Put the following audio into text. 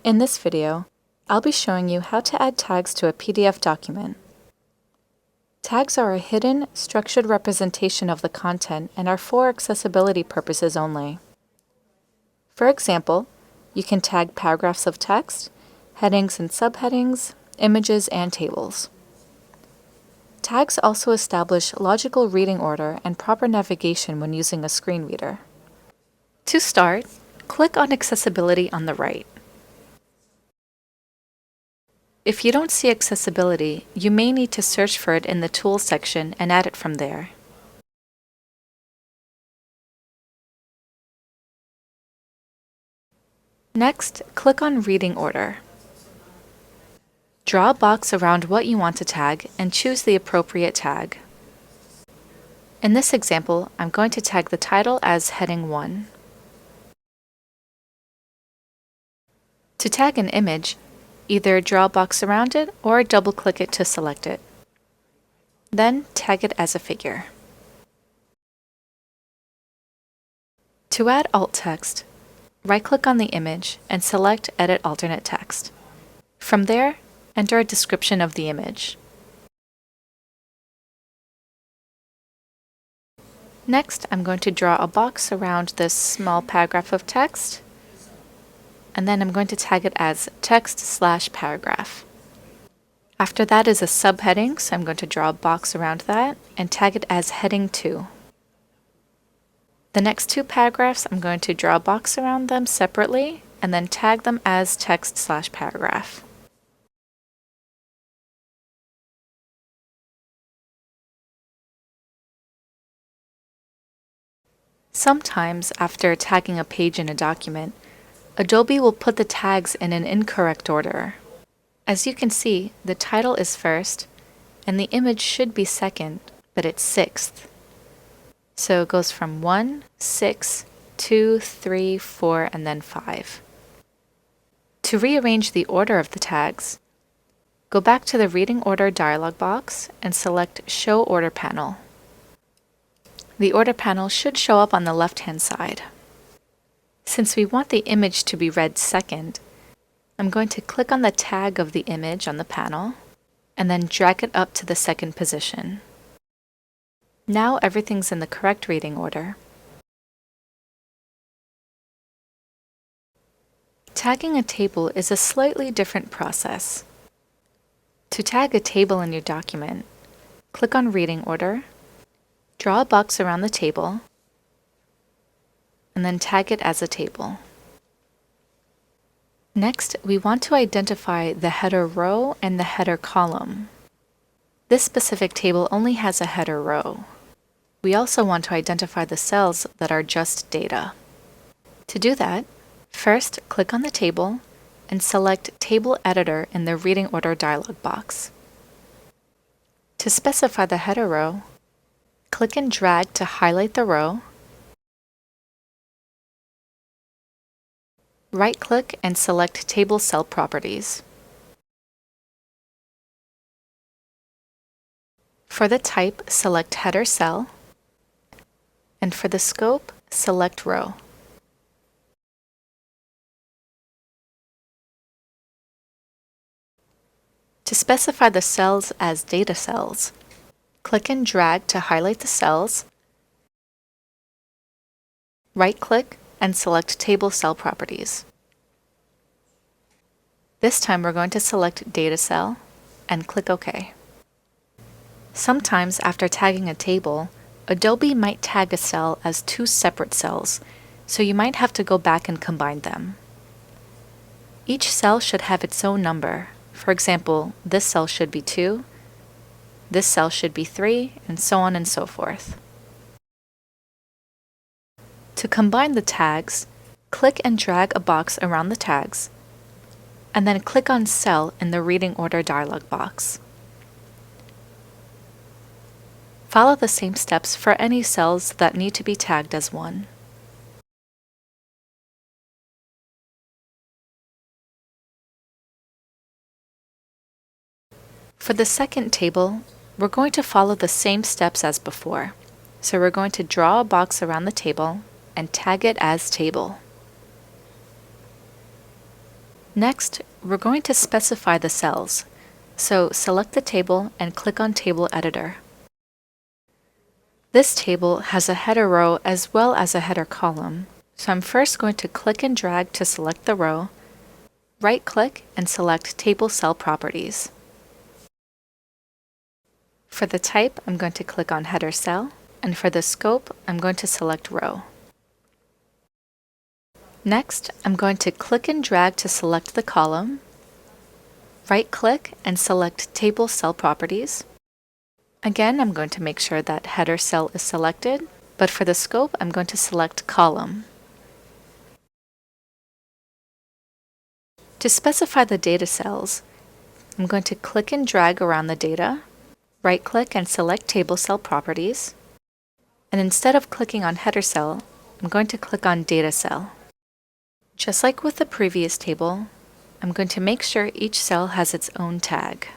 In this video, I'll be showing you how to add tags to a PDF document. Tags are a hidden, structured representation of the content and are for accessibility purposes only. For example, you can tag paragraphs of text, headings and subheadings, images, and tables. Tags also establish logical reading order and proper navigation when using a screen reader. To start, click on Accessibility on the right. If you don't see accessibility, you may need to search for it in the Tools section and add it from there. Next, click on Reading Order. Draw a box around what you want to tag and choose the appropriate tag. In this example, I'm going to tag the title as Heading 1. To tag an image, either draw a box around it or double-click it to select it. Then tag it as a figure. To add alt text, right-click on the image and select Edit Alternate Text. From there, enter a description of the image. Next, I'm going to draw a box around this small paragraph of text, and then I'm going to tag it as text/paragraph. After that is a subheading, so I'm going to draw a box around that and tag it as Heading 2. The next two paragraphs, I'm going to draw a box around them separately and then tag them as text/paragraph. Sometimes, after tagging a page in a document, Adobe will put the tags in an incorrect order. As you can see, the title is first, and the image should be second, but it's sixth. So it goes from 1, 6, 2, 3, 4, and then 5. To rearrange the order of the tags, go back to the Reading Order dialog box and select Show Order panel. The order panel should show up on the left-hand side. Since we want the image to be read second, I'm going to click on the tag of the image on the panel and then drag it up to the second position. Now everything's in the correct reading order. Tagging a table is a slightly different process. To tag a table in your document, click on Reading Order, draw a box around the table, and then tag it as a table. Next, we want to identify the header row and the header column. This specific table only has a header row. We also want to identify the cells that are just data. To do that, first click on the table and select Table Editor in the Reading Order dialog box. To specify the header row, click and drag to highlight the row, right-click and select Table Cell Properties. For the type, select Header Cell, and for the scope, select Row. To specify the cells as data cells, click and drag to highlight the cells, right-click, and select Table Cell Properties. This time we're going to select Data Cell and click OK. Sometimes after tagging a table, Adobe might tag a cell as two separate cells, so you might have to go back and combine them. Each cell should have its own number. For example, this cell should be 2, this cell should be 3, and so on and so forth. To combine the tags, click and drag a box around the tags, and then click on Cell in the Reading Order dialog box. Follow the same steps for any cells that need to be tagged as one. For the second table, we're going to follow the same steps as before. So we're going to draw a box around the table and tag it as Table. Next, we're going to specify the cells. So select the table and click on Table Editor. This table has a header row as well as a header column. So I'm first going to click and drag to select the row, right-click and select Table Cell Properties. For the type, I'm going to click on Header Cell, and for the scope, I'm going to select Row. Next, I'm going to click and drag to select the column, right-click and select Table Cell Properties. Again, I'm going to make sure that Header Cell is selected, but for the scope, I'm going to select Column. To specify the data cells, I'm going to click and drag around the data, right-click and select Table Cell Properties, and instead of clicking on Header Cell, I'm going to click on Data Cell. Just like with the previous table, I'm going to make sure each cell has its own tag.